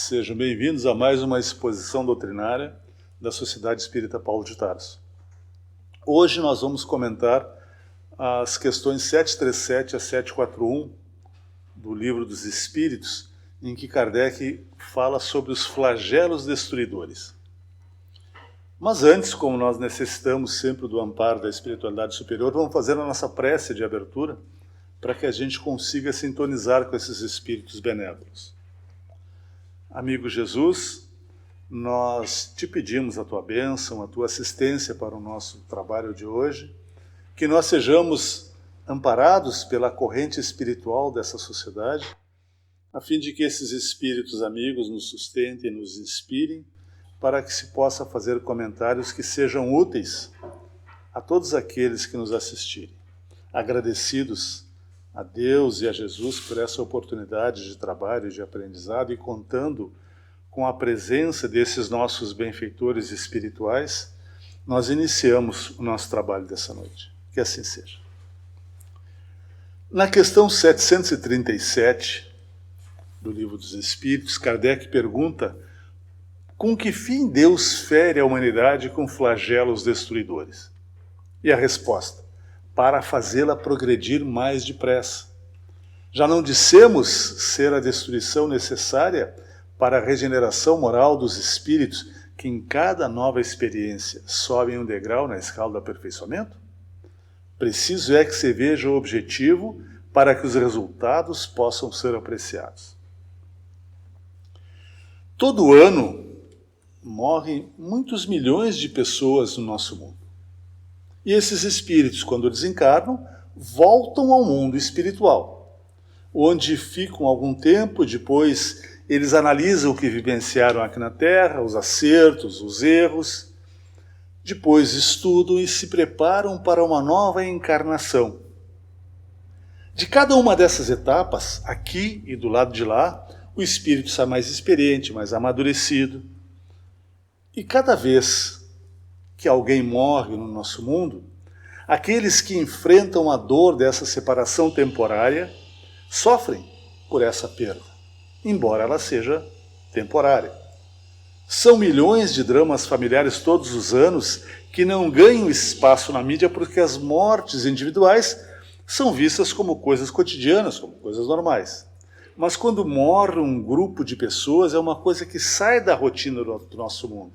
Sejam bem-vindos a mais uma exposição doutrinária da Sociedade Espírita Paulo de Tarso. Hoje nós vamos comentar as questões 737 a 741 do Livro dos Espíritos, em que Kardec fala sobre os flagelos destruidores. Mas antes, como nós necessitamos sempre do amparo da espiritualidade superior, vamos fazer a nossa prece de abertura para que a gente consiga sintonizar com esses espíritos benévolos. Amigo Jesus, nós te pedimos a tua bênção, a tua assistência para o nosso trabalho de hoje, que nós sejamos amparados pela corrente espiritual dessa sociedade, a fim de que esses espíritos amigos nos sustentem e nos inspirem, para que se possa fazer comentários que sejam úteis a todos aqueles que nos assistirem. Agradecidos a Deus e a Jesus por essa oportunidade de trabalho e de aprendizado, e contando com a presença desses nossos benfeitores espirituais, nós iniciamos o nosso trabalho dessa noite. Que assim seja. Na questão 737 do Livro dos Espíritos, Kardec pergunta: com que fim Deus fere a humanidade com flagelos destruidores? E a resposta: para fazê-la progredir mais depressa. Já não dissemos ser a destruição necessária para a regeneração moral dos espíritos, que em cada nova experiência sobem um degrau na escala do aperfeiçoamento? Preciso é que se veja o objetivo para que os resultados possam ser apreciados. Todo ano morrem muitos milhões de pessoas no nosso mundo. E esses espíritos, quando desencarnam, voltam ao mundo espiritual, onde ficam algum tempo, depois eles analisam o que vivenciaram aqui na Terra, os acertos, os erros, depois estudam e se preparam para uma nova encarnação. De cada uma dessas etapas, aqui e do lado de lá, o espírito está mais experiente, mais amadurecido. E cada vez que alguém morre no nosso mundo, aqueles que enfrentam a dor dessa separação temporária sofrem por essa perda, embora ela seja temporária. São milhões de dramas familiares todos os anos que não ganham espaço na mídia porque as mortes individuais são vistas como coisas cotidianas, como coisas normais. Mas quando morre um grupo de pessoas, é uma coisa que sai da rotina do nosso mundo.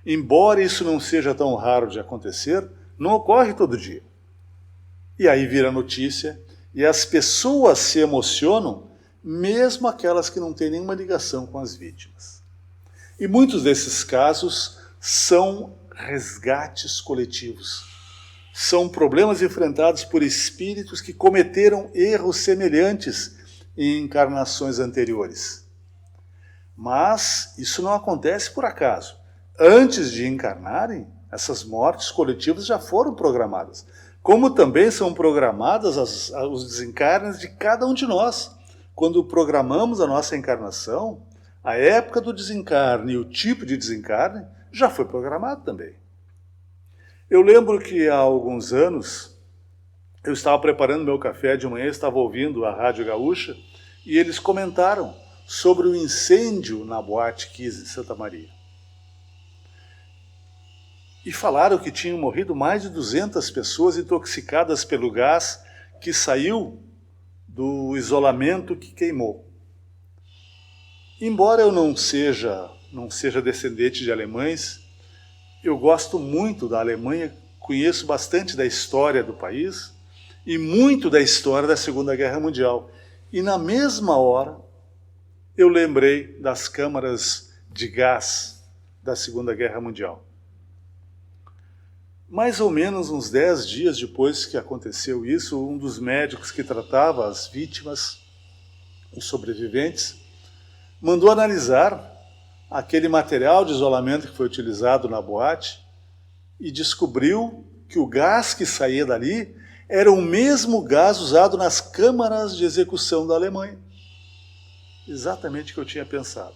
Embora isso não seja tão raro de acontecer, não ocorre todo dia. E aí vira notícia, e as pessoas se emocionam, mesmo aquelas que não têm nenhuma ligação com as vítimas. E muitos desses casos são resgates coletivos. São problemas enfrentados por espíritos que cometeram erros semelhantes em encarnações anteriores. Mas isso não acontece por acaso. Antes de encarnarem, essas mortes coletivas já foram programadas, como também são programadas os desencarnes de cada um de nós. Quando programamos a nossa encarnação, a época do desencarne e o tipo de desencarne já foi programado também. Eu lembro que há alguns anos, eu estava preparando meu café de manhã, estava ouvindo a Rádio Gaúcha, e eles comentaram sobre o incêndio na Boate Kiss em Santa Maria. E falaram que tinham morrido mais de 200 pessoas intoxicadas pelo gás que saiu do isolamento que queimou. Embora eu não seja descendente de alemães, eu gosto muito da Alemanha, conheço bastante da história do país e muito da história da Segunda Guerra Mundial. E na mesma hora eu lembrei das câmaras de gás da Segunda Guerra Mundial. Mais ou menos uns 10 dias depois que aconteceu isso, um dos médicos que tratava as vítimas, os sobreviventes, mandou analisar aquele material de isolamento que foi utilizado na boate e descobriu que o gás que saía dali era o mesmo gás usado nas câmaras de execução da Alemanha. Exatamente o que eu tinha pensado.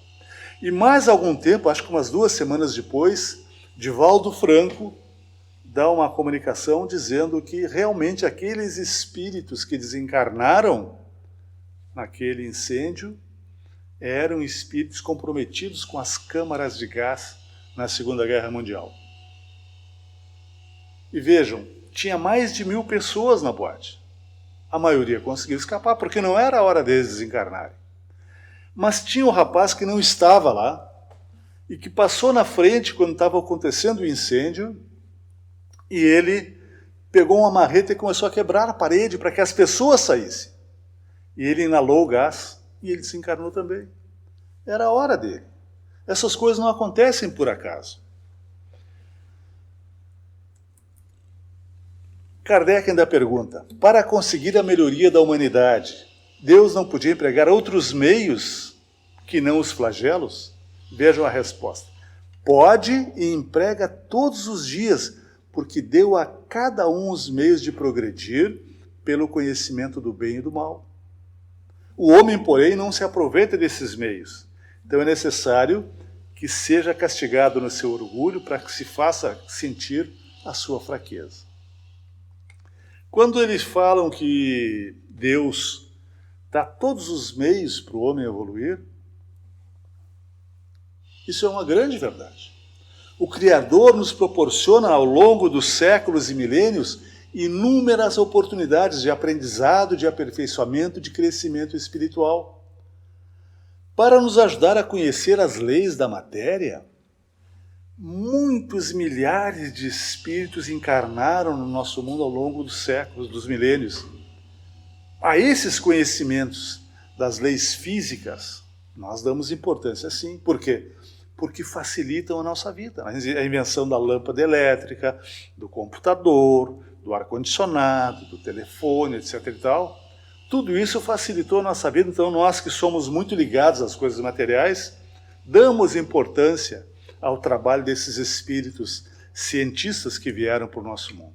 E mais algum tempo, acho que umas 2 semanas depois, Divaldo Franco dá uma comunicação dizendo que realmente aqueles espíritos que desencarnaram naquele incêndio eram espíritos comprometidos com as câmaras de gás na Segunda Guerra Mundial. E vejam, tinha mais de 1000 pessoas na boate. A maioria conseguiu escapar, porque não era a hora deles desencarnarem. Mas tinha um rapaz que não estava lá, e que passou na frente quando estava acontecendo o incêndio, e ele pegou uma marreta e começou a quebrar a parede para que as pessoas saíssem. E ele inalou o gás, e ele desencarnou também. Era a hora dele. Essas coisas não acontecem por acaso. Kardec ainda pergunta, para conseguir a melhoria da humanidade, Deus não podia empregar outros meios que não os flagelos? Vejam a resposta. Pode e emprega todos os dias, porque deu a cada um os meios de progredir pelo conhecimento do bem e do mal. O homem, porém, não se aproveita desses meios. Então é necessário que seja castigado no seu orgulho para que se faça sentir a sua fraqueza. Quando eles falam que Deus dá todos os meios para o homem evoluir, isso é uma grande verdade. O Criador nos proporciona ao longo dos séculos e milênios inúmeras oportunidades de aprendizado, de aperfeiçoamento, de crescimento espiritual. Para nos ajudar a conhecer as leis da matéria, muitos milhares de espíritos encarnaram no nosso mundo ao longo dos séculos, dos milênios. A esses conhecimentos das leis físicas, nós damos importância sim. Por quê? Porque facilitam a nossa vida. A invenção da lâmpada elétrica, do computador, do ar-condicionado, do telefone, etc. e tal. Tudo isso facilitou a nossa vida. Então nós que somos muito ligados às coisas materiais, damos importância ao trabalho desses espíritos cientistas que vieram para o nosso mundo.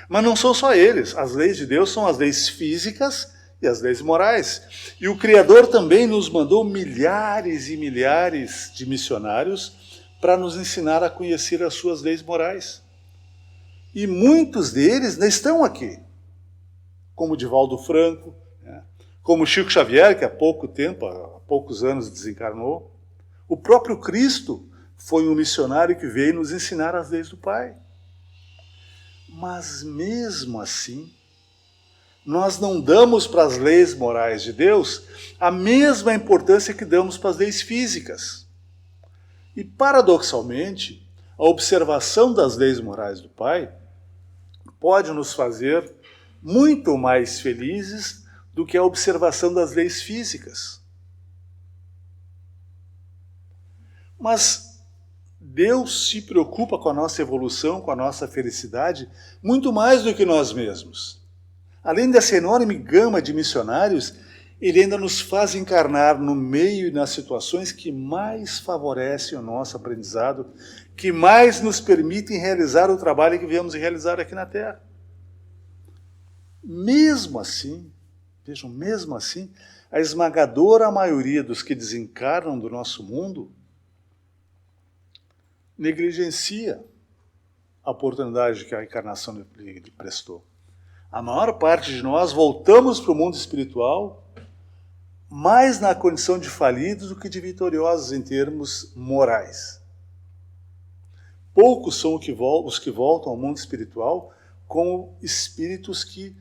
Mas não são só eles. As leis de Deus são as leis físicas e as leis morais. E o Criador também nos mandou milhares e milhares de missionários para nos ensinar a conhecer as suas leis morais. E muitos deles ainda estão aqui, como Divaldo Franco, como Chico Xavier, que há pouco tempo, há poucos anos desencarnou. O próprio Cristo foi um missionário que veio nos ensinar as leis do Pai. Mas mesmo assim, nós não damos para as leis morais de Deus a mesma importância que damos para as leis físicas. E, paradoxalmente, a observação das leis morais do Pai pode nos fazer muito mais felizes do que a observação das leis físicas. Mas Deus se preocupa com a nossa evolução, com a nossa felicidade, muito mais do que nós mesmos. Além dessa enorme gama de missionários, Ele ainda nos faz encarnar no meio e nas situações que mais favorecem o nosso aprendizado, que mais nos permitem realizar o trabalho que viemos realizar aqui na Terra. Mesmo assim, vejam, mesmo assim, a esmagadora maioria dos que desencarnam do nosso mundo negligencia a oportunidade que a encarnação lhe prestou. A maior parte de nós voltamos para o mundo espiritual mais na condição de falidos do que de vitoriosos em termos morais. Poucos são os que voltam ao mundo espiritual como espíritos que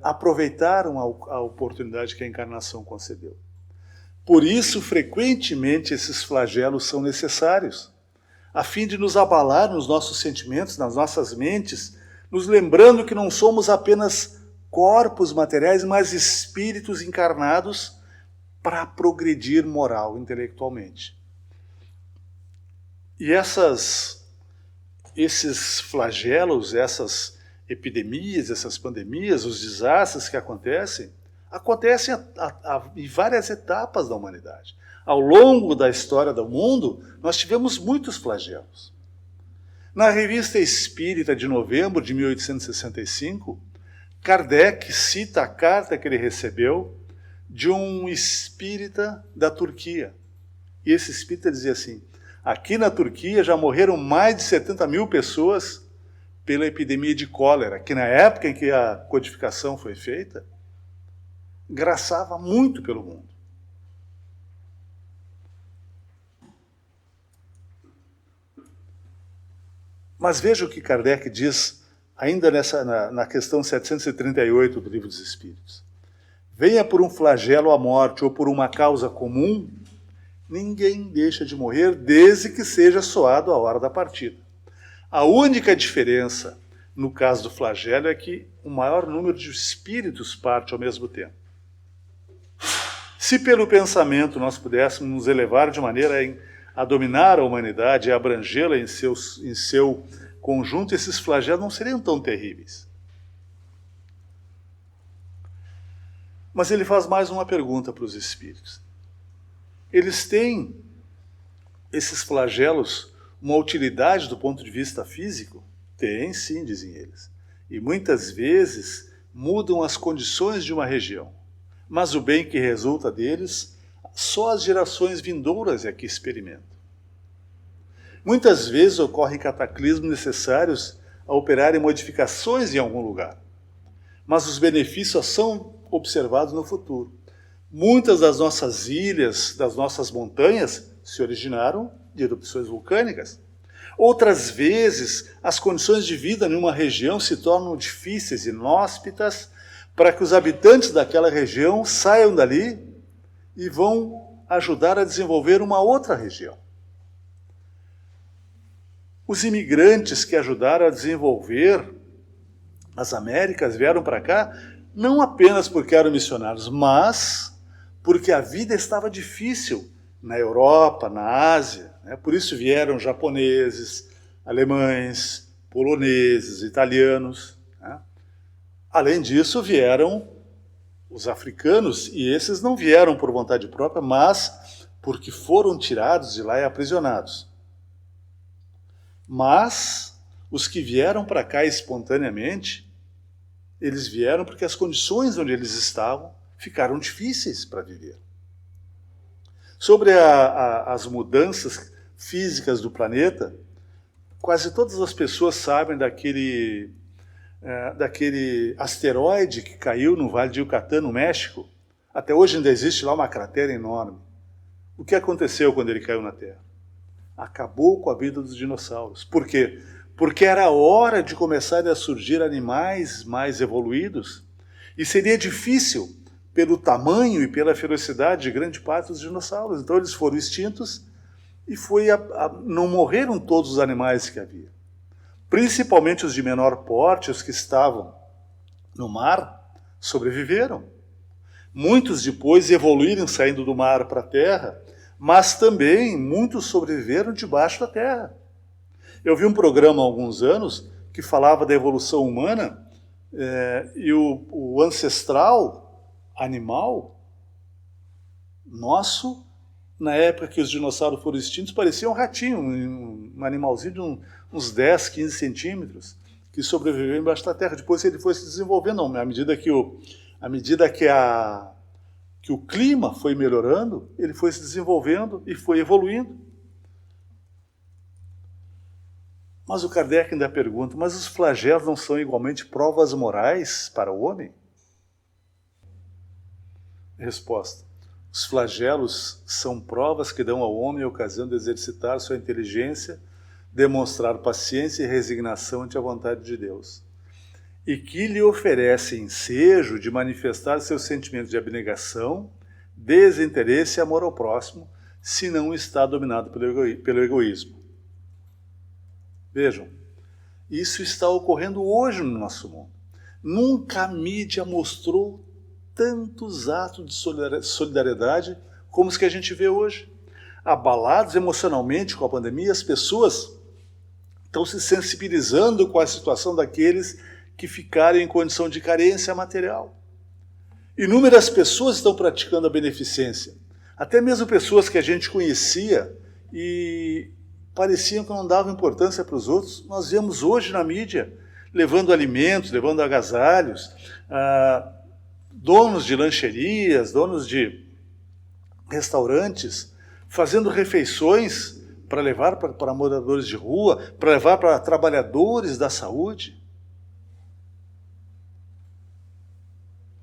aproveitaram a oportunidade que a encarnação concedeu. Por isso, frequentemente, esses flagelos são necessários, a fim de nos abalar nos nossos sentimentos, nas nossas mentes, nos lembrando que não somos apenas corpos materiais, mas espíritos encarnados para progredir moral, intelectualmente. E esses flagelos, essas epidemias, essas pandemias, os desastres que acontecem em várias etapas da humanidade. Ao longo da história do mundo, nós tivemos muitos flagelos. Na Revista Espírita de novembro de 1865, Kardec cita a carta que ele recebeu de um espírita da Turquia. E esse espírita dizia assim: aqui na Turquia já morreram mais de 70 mil pessoas pela epidemia de cólera, que na época em que a codificação foi feita, graçava muito pelo mundo. Mas veja o que Kardec diz, ainda na questão 738 do Livro dos Espíritos. Venha por um flagelo a morte ou por uma causa comum, ninguém deixa de morrer desde que seja soado a hora da partida. A única diferença no caso do flagelo é que o maior número de espíritos parte ao mesmo tempo. Se pelo pensamento nós pudéssemos nos elevar de maneira a dominar a humanidade e abrangê-la em seu conjunto, esses flagelos não seriam tão terríveis. Mas ele faz mais uma pergunta para os espíritos. Eles têm, esses flagelos, uma utilidade do ponto de vista físico? Tem, sim, dizem eles. E muitas vezes mudam as condições de uma região. Mas o bem que resulta deles, só as gerações vindouras é que experimentam. Muitas vezes ocorrem cataclismos necessários a operarem modificações em algum lugar. Mas os benefícios só são observados no futuro. Muitas das nossas ilhas, das nossas montanhas, se originaram de erupções vulcânicas. Outras vezes, as condições de vida em uma região se tornam difíceis, inóspitas, para que os habitantes daquela região saiam dali e vão ajudar a desenvolver uma outra região. Os imigrantes que ajudaram a desenvolver as Américas vieram para cá não apenas porque eram missionários, mas porque a vida estava difícil na Europa, na Ásia. Por isso vieram japoneses, alemães, poloneses, italianos. Além disso, vieram os africanos, e esses não vieram por vontade própria, mas porque foram tirados de lá e aprisionados. Mas os que vieram para cá espontaneamente, eles vieram porque as condições onde eles estavam ficaram difíceis para viver. Sobre as mudanças físicas do planeta, quase todas as pessoas sabem daquele asteroide que caiu no Vale de Yucatán, no México. Até hoje ainda existe lá uma cratera enorme. O que aconteceu quando ele caiu na Terra? Acabou com a vida dos dinossauros. Por quê? Porque era hora de começarem a surgir animais mais evoluídos e seria difícil pelo tamanho e pela ferocidade de grande parte dos dinossauros. Então eles foram extintos e não morreram todos os animais que havia. Principalmente os de menor porte, os que estavam no mar, sobreviveram. Muitos depois evoluíram saindo do mar para a terra, mas também muitos sobreviveram debaixo da terra. Eu vi um programa há alguns anos que falava da evolução humana e o ancestral animal nosso, na época que os dinossauros foram extintos, parecia um ratinho, um animalzinho de uns 10, 15 centímetros, que sobreviveu embaixo da terra. Depois ele foi se desenvolvendo, à medida que o clima foi melhorando, ele foi se desenvolvendo e foi evoluindo. Mas o Kardec ainda pergunta, mas os flagelos não são igualmente provas morais para o homem? Resposta. Os flagelos são provas que dão ao homem a ocasião de exercitar sua inteligência, demonstrar paciência e resignação ante a vontade de Deus, e que lhe oferecem ensejo de manifestar seus sentimentos de abnegação, desinteresse e amor ao próximo, se não está dominado pelo egoísmo. Vejam, isso está ocorrendo hoje no nosso mundo. Nunca a mídia mostrou tantos atos de solidariedade como os que a gente vê hoje. Abalados emocionalmente com a pandemia, as pessoas estão se sensibilizando com a situação daqueles que ficaram em condição de carência material. Inúmeras pessoas estão praticando a beneficência, até mesmo pessoas que a gente conhecia e pareciam que não davam importância para os outros. Nós vemos hoje na mídia levando alimentos, levando agasalhos, donos de lancherias, donos de restaurantes, fazendo refeições para levar para moradores de rua, para levar para trabalhadores da saúde.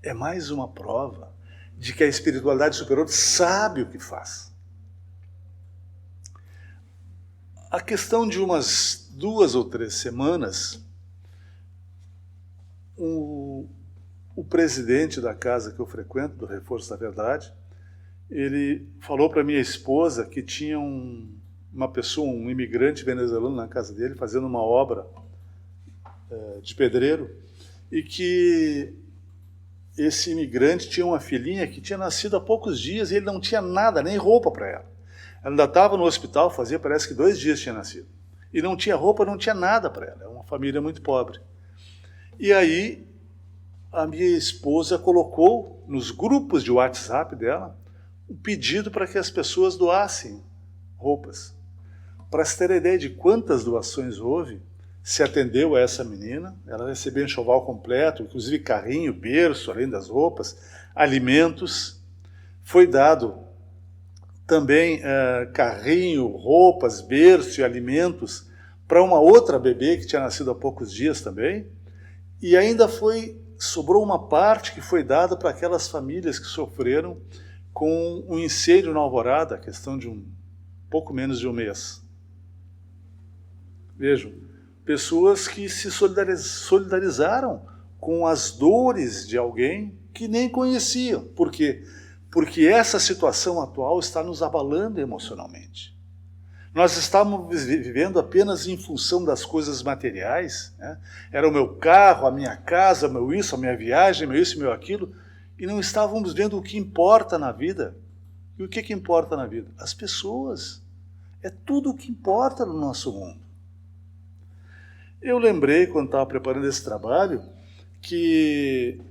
É mais uma prova de que a espiritualidade superior sabe o que faz. A questão de umas 2 ou 3 semanas, o presidente da casa que eu frequento, do Reforço da Verdade, ele falou para minha esposa que tinha uma pessoa, um imigrante venezuelano na casa dele, fazendo uma obra de pedreiro, e que esse imigrante tinha uma filhinha que tinha nascido há poucos dias e ele não tinha nada, nem roupa para ela. Ela ainda estava no hospital, fazia parece que 2 dias tinha nascido. E não tinha roupa, não tinha nada para ela. É uma família muito pobre. E aí a minha esposa colocou nos grupos de WhatsApp dela um pedido para que as pessoas doassem roupas. Para se ter ideia de quantas doações houve, se atendeu a essa menina, ela recebeu enxoval completo, inclusive carrinho, berço, além das roupas, alimentos. Foi dado também carrinho, roupas, berço e alimentos para uma outra bebê que tinha nascido há poucos dias também. E ainda sobrou uma parte que foi dada para aquelas famílias que sofreram com um incêndio na Alvorada, a questão de pouco menos de um mês. Vejam, pessoas que se solidarizaram com as dores de alguém que nem conheciam. Por quê? Porque essa situação atual está nos abalando emocionalmente. Nós estávamos vivendo apenas em função das coisas materiais, né? Era o meu carro, a minha casa, meu isso, a minha viagem, meu isso, meu aquilo, e não estávamos vendo o que importa na vida. E o que importa na vida? As pessoas. É tudo o que importa no nosso mundo. Eu lembrei, quando estava preparando esse trabalho, que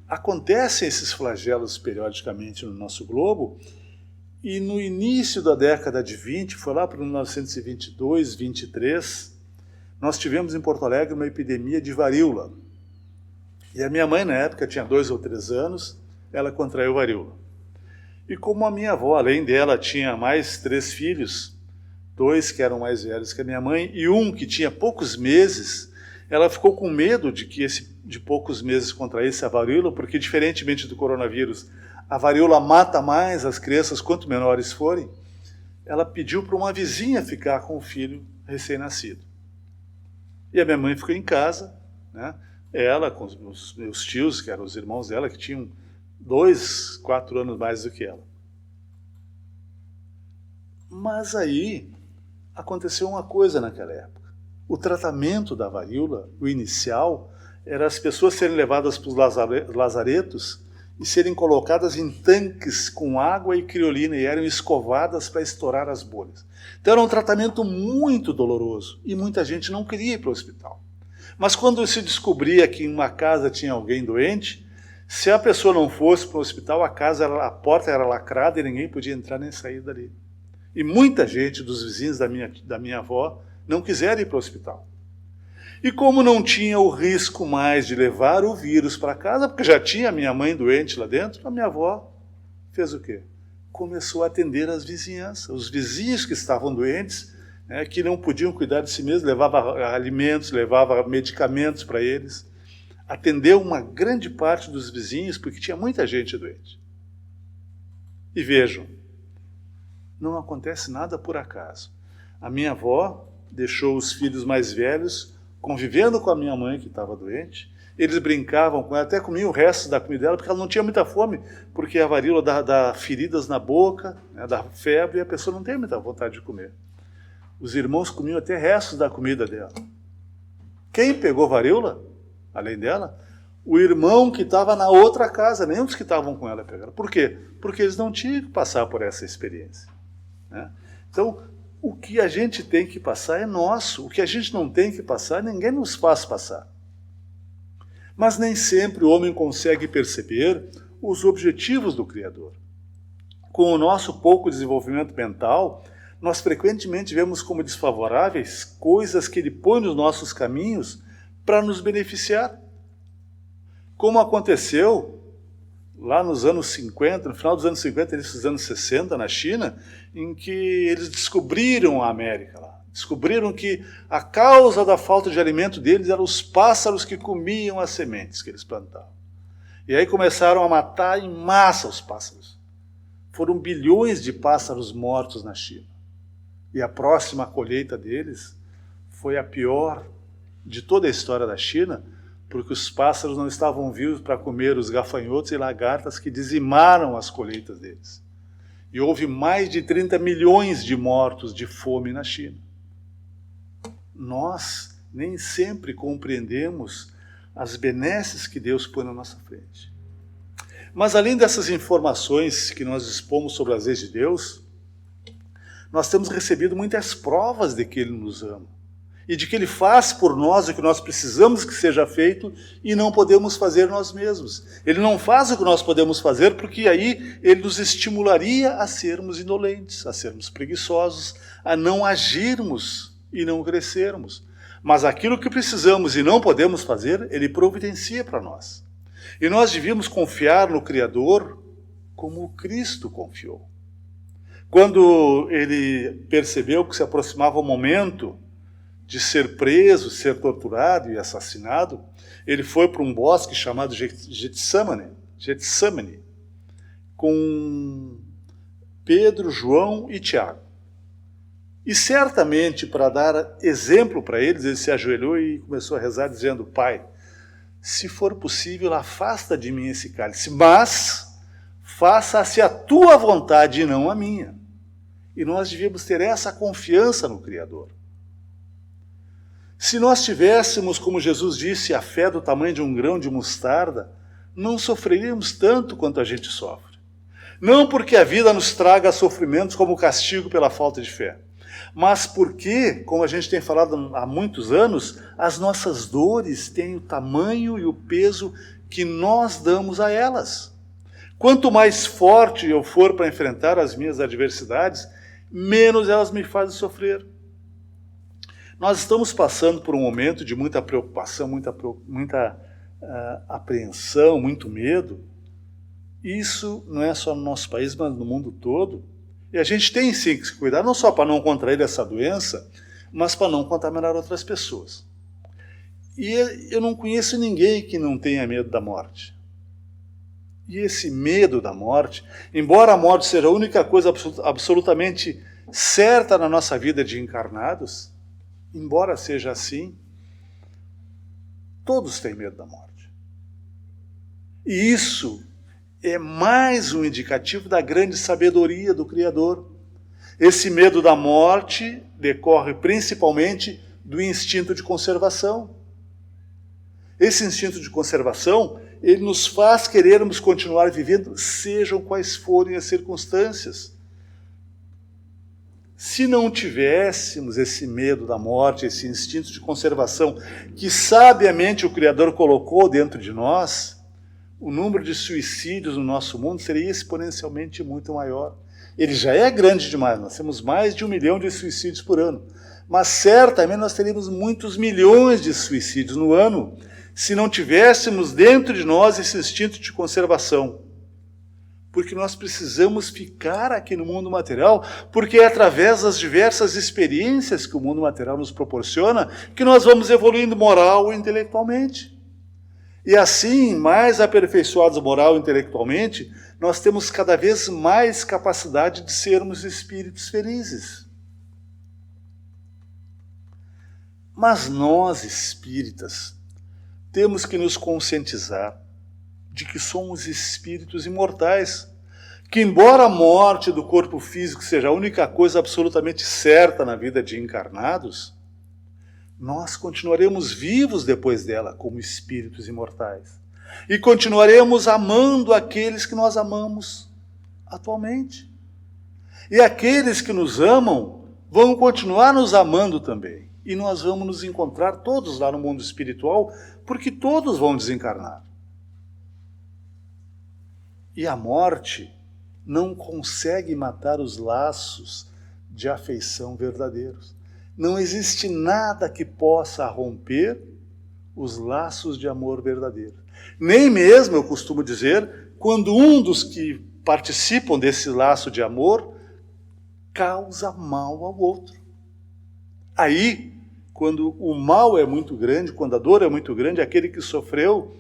acontecem esses flagelos periodicamente no nosso globo, e no início da década de 20, foi lá para 1922, 23, nós tivemos em Porto Alegre uma epidemia de varíola. E a minha mãe, na época, tinha 2 ou 3 anos, ela contraiu varíola. E como a minha avó, além dela, tinha mais 3 filhos, 2 que eram mais velhos que a minha mãe, e um que tinha poucos meses, ela ficou com medo de que esse de poucos meses contraísse a varíola, porque, diferentemente do coronavírus, a varíola mata mais as crianças quanto menores forem. Ela pediu para uma vizinha ficar com o filho recém-nascido. E a minha mãe ficou em casa, né? Ela com os meus tios, que eram os irmãos dela, que tinham 2, 4 anos mais do que ela. Mas aí aconteceu uma coisa naquela época. O tratamento da varíola, o inicial, era as pessoas serem levadas para os lazaretos e serem colocadas em tanques com água e criolina e eram escovadas para estourar as bolhas. Então era um tratamento muito doloroso e muita gente não queria ir para o hospital. Mas quando se descobria que em uma casa tinha alguém doente, se a pessoa não fosse para o hospital, a porta era lacrada e ninguém podia entrar nem sair dali. E muita gente dos vizinhos da minha avó não quiseram ir para o hospital. E como não tinha o risco mais de levar o vírus para casa, porque já tinha a minha mãe doente lá dentro, a minha avó fez o quê? Começou a atender as vizinhanças, os vizinhos que estavam doentes, né, que não podiam cuidar de si mesmos, levava alimentos, levava medicamentos para eles. Atendeu uma grande parte dos vizinhos, porque tinha muita gente doente. E vejam, não acontece nada por acaso. A minha avó deixou os filhos mais velhos convivendo com a minha mãe, que estava doente. Eles brincavam com ela, até comiam o resto da comida dela, porque ela não tinha muita fome, porque a varíola dá feridas na boca, né, dá febre, e a pessoa não tem muita vontade de comer. Os irmãos comiam até restos da comida dela. Quem pegou varíola, além dela? O irmão que estava na outra casa, nem os que estavam com ela pegaram. Por quê? Porque eles não tinham que passar por essa experiência, né? Então, o que a gente tem que passar é nosso. O que a gente não tem que passar, ninguém nos faz passar. Mas nem sempre o homem consegue perceber os objetivos do Criador. Com o nosso pouco desenvolvimento mental, nós frequentemente vemos como desfavoráveis coisas que ele põe nos nossos caminhos para nos beneficiar. Como aconteceu lá nos anos 50, no final dos anos 50, início dos anos 60, na China, em que eles descobriram a América lá. Descobriram que a causa da falta de alimento deles eram os pássaros que comiam as sementes que eles plantavam. E aí começaram a matar em massa os pássaros. Foram bilhões de pássaros mortos na China. E a próxima colheita deles foi a pior de toda a história da China, porque os pássaros não estavam vivos para comer os gafanhotos e lagartas que dizimaram as colheitas deles. E houve mais de 30 milhões de mortos de fome na China. Nós nem sempre compreendemos as benesses que Deus põe na nossa frente. Mas além dessas informações que nós dispomos sobre as leis de Deus, nós temos recebido muitas provas de que Ele nos ama e de que Ele faz por nós o que nós precisamos que seja feito e não podemos fazer nós mesmos. Ele não faz o que nós podemos fazer porque aí Ele nos estimularia a sermos indolentes, a sermos preguiçosos, a não agirmos e não crescermos. Mas aquilo que precisamos e não podemos fazer, Ele providencia para nós. E nós devíamos confiar no Criador como Cristo confiou. Quando ele percebeu que se aproximava o momento de ser preso, ser torturado e assassinado, ele foi para um bosque chamado Getsemane, com Pedro, João e Tiago. E certamente, para dar exemplo para eles, ele se ajoelhou e começou a rezar dizendo: Pai, se for possível, afasta de mim esse cálice, mas faça-se a tua vontade e não a minha. E nós devíamos ter essa confiança no Criador. Se nós tivéssemos, como Jesus disse, a fé do tamanho de um grão de mostarda, não sofreríamos tanto quanto a gente sofre. Não porque a vida nos traga sofrimentos como castigo pela falta de fé, mas porque, como a gente tem falado há muitos anos, as nossas dores têm o tamanho e o peso que nós damos a elas. Quanto mais forte eu for para enfrentar as minhas adversidades, menos elas me fazem sofrer. Nós estamos passando por um momento de muita preocupação, muita apreensão, muito medo. Isso não é só no nosso país, mas no mundo todo. E a gente tem sim que se cuidar, não só para não contrair essa doença, mas para não contaminar outras pessoas. E eu não conheço ninguém que não tenha medo da morte. E esse medo da morte, embora a morte seja a única coisa absolutamente certa na nossa vida de encarnados, embora seja assim, todos têm medo da morte. E isso é mais um indicativo da grande sabedoria do Criador. Esse medo da morte decorre principalmente do instinto de conservação. Esse instinto de conservação, ele nos faz querermos continuar vivendo, sejam quais forem as circunstâncias. Se não tivéssemos esse medo da morte, esse instinto de conservação que sabiamente o Criador colocou dentro de nós, o número de suicídios no nosso mundo seria exponencialmente muito maior. Ele já é grande demais, nós temos mais de 1 milhão de suicídios por ano. Mas certamente nós teríamos muitos milhões de suicídios no ano se não tivéssemos dentro de nós esse instinto de conservação. Porque nós precisamos ficar aqui no mundo material, porque é através das diversas experiências que o mundo material nos proporciona que nós vamos evoluindo moral e intelectualmente. E assim, mais aperfeiçoados moral e intelectualmente, nós temos cada vez mais capacidade de sermos espíritos felizes. Mas nós, espíritas, temos que nos conscientizar de que somos espíritos imortais, que embora a morte do corpo físico seja a única coisa absolutamente certa na vida de encarnados, nós continuaremos vivos depois dela como espíritos imortais. E continuaremos amando aqueles que nós amamos atualmente. E aqueles que nos amam vão continuar nos amando também. E nós vamos nos encontrar todos lá no mundo espiritual, porque todos vão desencarnar. E a morte não consegue matar os laços de afeição verdadeiros. Não existe nada que possa romper os laços de amor verdadeiro. Nem mesmo, eu costumo dizer, quando um dos que participam desse laço de amor causa mal ao outro. Aí, quando o mal é muito grande, quando a dor é muito grande, aquele que sofreu,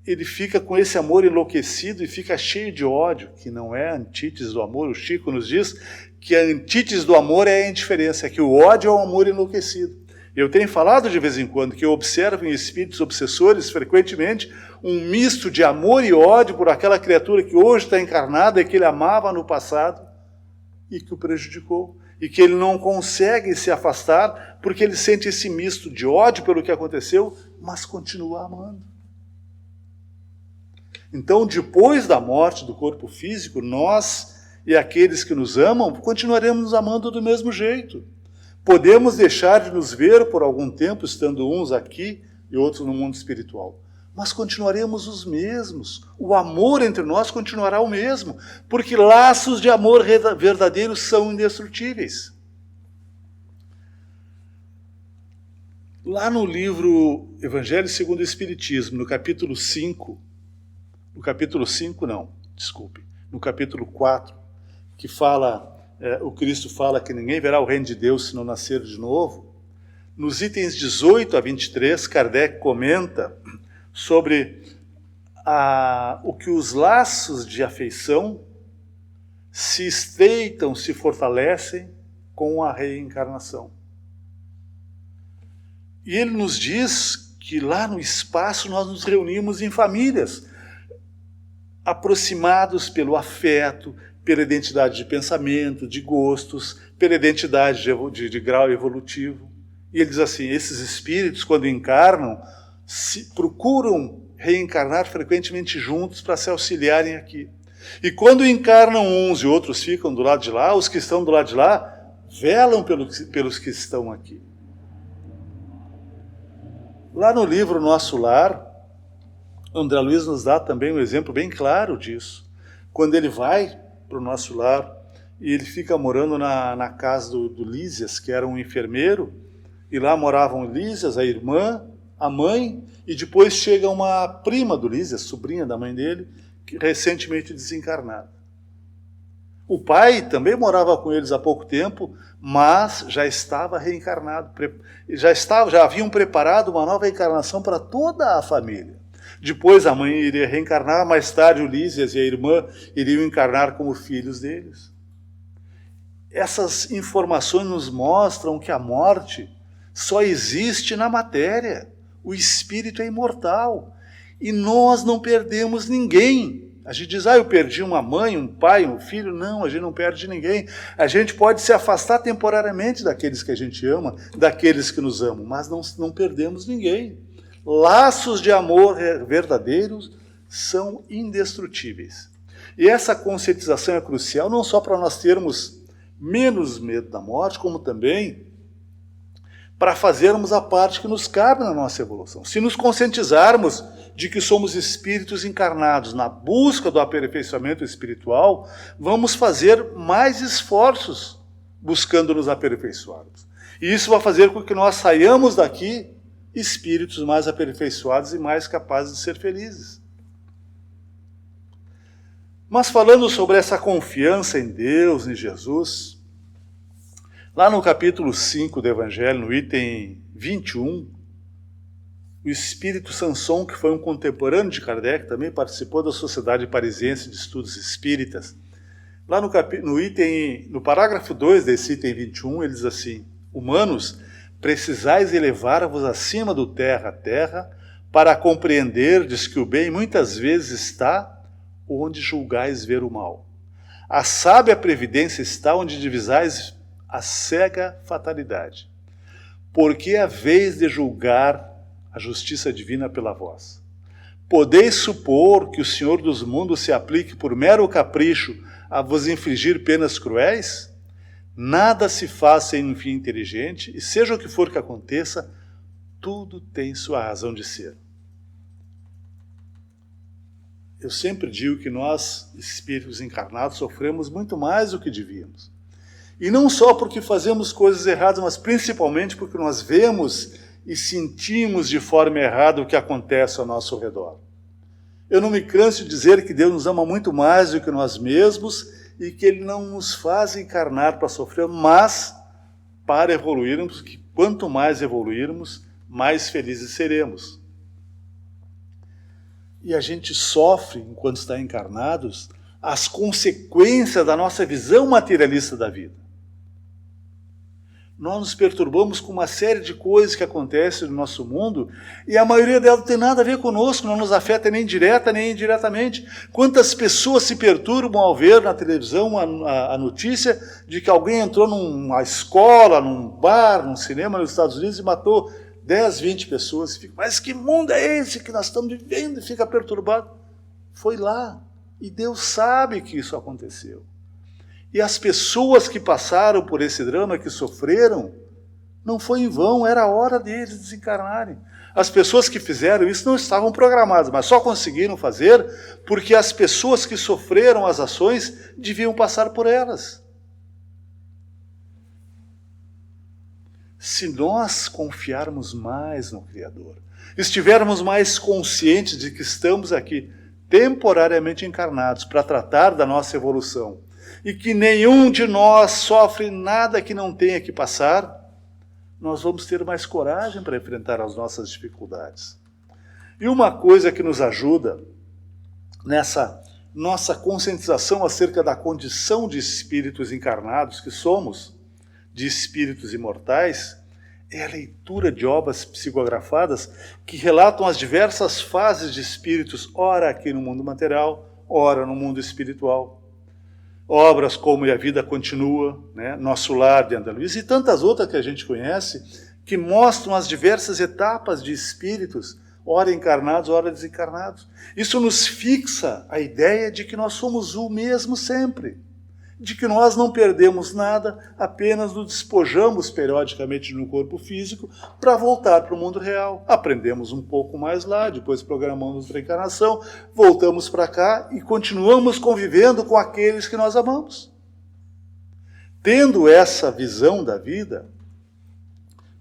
ele fica com esse amor enlouquecido e fica cheio de ódio, que não é a antítese do amor. O Chico nos diz que a antítese do amor é a indiferença, que o ódio é o amor enlouquecido. Eu tenho falado de vez em quando que eu observo em espíritos obsessores, frequentemente, um misto de amor e ódio por aquela criatura que hoje está encarnada e que ele amava no passado e que o prejudicou. E que ele não consegue se afastar porque ele sente esse misto de ódio pelo que aconteceu, mas continua amando. Então, depois da morte do corpo físico, nós e aqueles que nos amam continuaremos nos amando do mesmo jeito. Podemos deixar de nos ver por algum tempo, estando uns aqui e outros no mundo espiritual. Mas continuaremos os mesmos. O amor entre nós continuará o mesmo, porque laços de amor verdadeiros são indestrutíveis. Lá no livro Evangelho segundo o Espiritismo, no capítulo 4, que fala, o Cristo fala que ninguém verá o reino de Deus se não nascer de novo, nos itens 18 a 23, Kardec comenta sobre o que os laços de afeição se estreitam, se fortalecem com a reencarnação. E ele nos diz que lá no espaço nós nos reunimos em famílias, aproximados pelo afeto, pela identidade de pensamento, de gostos, pela identidade de grau evolutivo. E ele diz assim, esses espíritos, quando encarnam, procuram reencarnar frequentemente juntos para se auxiliarem aqui. E quando encarnam uns e outros ficam do lado de lá, os que estão do lado de lá velam pelos que estão aqui. Lá no livro Nosso Lar, André Luiz nos dá também um exemplo bem claro disso. Quando ele vai para o Nosso Lar e ele fica morando na casa do Lísias, que era um enfermeiro, e lá moravam Lísias, a irmã, a mãe, e depois chega uma prima do Lísias, sobrinha da mãe dele, recentemente desencarnada. O pai também morava com eles há pouco tempo, mas já estava reencarnado, já haviam preparado uma nova encarnação para toda a família. Depois a mãe iria reencarnar, mais tarde o Lísias e a irmã iriam encarnar como filhos deles. Essas informações nos mostram que a morte só existe na matéria. O espírito é imortal. E nós não perdemos ninguém. A gente diz, eu perdi uma mãe, um pai, um filho. Não, a gente não perde ninguém. A gente pode se afastar temporariamente daqueles que a gente ama, daqueles que nos amam, mas não perdemos ninguém. Laços de amor verdadeiros são indestrutíveis. E essa conscientização é crucial não só para nós termos menos medo da morte, como também para fazermos a parte que nos cabe na nossa evolução. Se nos conscientizarmos de que somos espíritos encarnados na busca do aperfeiçoamento espiritual, vamos fazer mais esforços buscando nos aperfeiçoarmos. E isso vai fazer com que nós saiamos daqui espíritos mais aperfeiçoados e mais capazes de ser felizes. Mas falando sobre essa confiança em Deus, em Jesus, lá no capítulo 5 do Evangelho, no item 21, o espírito Sanson, que foi um contemporâneo de Kardec, também participou da Sociedade Parisiense de Estudos Espíritas. Lá no parágrafo 2 desse item 21, ele diz assim: humanos, precisais elevar-vos acima do terra a terra, para compreenderdes que o bem muitas vezes está onde julgais ver o mal. A sábia previdência está onde divisais a cega fatalidade. Porque é a vez de julgar a justiça divina pela vós. Podeis supor que o Senhor dos mundos se aplique por mero capricho a vos infligir penas cruéis? Nada se faz sem um fim inteligente, e seja o que for que aconteça, tudo tem sua razão de ser. Eu sempre digo que nós, espíritos encarnados, sofremos muito mais do que devíamos. E não só porque fazemos coisas erradas, mas principalmente porque nós vemos e sentimos de forma errada o que acontece ao nosso redor. Eu não me canso de dizer que Deus nos ama muito mais do que nós mesmos e que Ele não nos faz encarnar para sofrer, mas para evoluirmos, que quanto mais evoluirmos, mais felizes seremos. E a gente sofre, enquanto está encarnados, as consequências da nossa visão materialista da vida. Nós nos perturbamos com uma série de coisas que acontecem no nosso mundo e a maioria delas não tem nada a ver conosco, não nos afeta nem direta nem indiretamente. Quantas pessoas se perturbam ao ver na televisão a notícia de que alguém entrou numa escola, num bar, num cinema nos Estados Unidos e matou 10, 20 pessoas. E fica, mas que mundo é esse que nós estamos vivendo? E fica perturbado. Foi lá. E Deus sabe que isso aconteceu. E as pessoas que passaram por esse drama, que sofreram, não foi em vão, era a hora deles desencarnarem. As pessoas que fizeram isso não estavam programadas, mas só conseguiram fazer porque as pessoas que sofreram as ações deviam passar por elas. Se nós confiarmos mais no Criador, estivermos mais conscientes de que estamos aqui temporariamente encarnados para tratar da nossa evolução, e que nenhum de nós sofre nada que não tenha que passar, nós vamos ter mais coragem para enfrentar as nossas dificuldades. E uma coisa que nos ajuda nessa nossa conscientização acerca da condição de espíritos encarnados que somos, de espíritos imortais, é a leitura de obras psicografadas que relatam as diversas fases de espíritos, ora aqui no mundo material, ora no mundo espiritual. Obras como E a Vida Continua, né? Nosso Lar de André Luiz e tantas outras que a gente conhece, que mostram as diversas etapas de espíritos, ora encarnados, ora desencarnados. Isso nos fixa a ideia de que nós somos o mesmo sempre, de que nós não perdemos nada, apenas nos despojamos periodicamente no corpo físico para voltar para o mundo real. Aprendemos um pouco mais lá, depois programamos para a encarnação, voltamos para cá e continuamos convivendo com aqueles que nós amamos. Tendo essa visão da vida,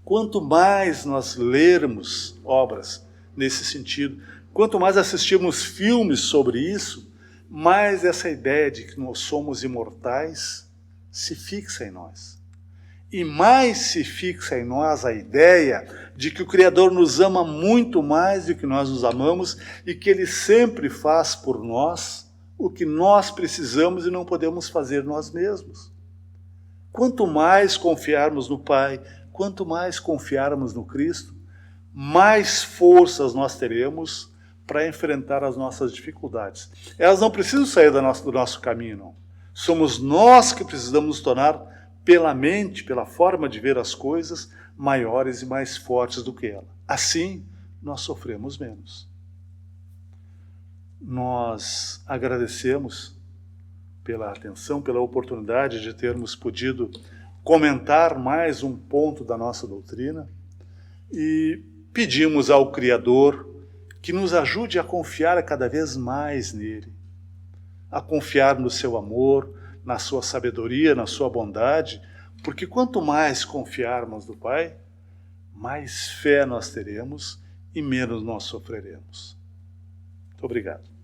quanto mais nós lermos obras nesse sentido, quanto mais assistirmos filmes sobre isso, mais essa ideia de que nós somos imortais se fixa em nós. E mais se fixa em nós a ideia de que o Criador nos ama muito mais do que nós nos amamos e que Ele sempre faz por nós o que nós precisamos e não podemos fazer nós mesmos. Quanto mais confiarmos no Pai, quanto mais confiarmos no Cristo, mais forças nós teremos para enfrentar as nossas dificuldades. Elas não precisam sair do nosso caminho, não. Somos nós que precisamos nos tornar, pela mente, pela forma de ver as coisas, maiores e mais fortes do que ela. Assim, nós sofremos menos. Nós agradecemos pela atenção, pela oportunidade de termos podido comentar mais um ponto da nossa doutrina e pedimos ao Criador que nos ajude a confiar cada vez mais nele, a confiar no seu amor, na sua sabedoria, na sua bondade, porque quanto mais confiarmos no Pai, mais fé nós teremos e menos nós sofreremos. Muito obrigado.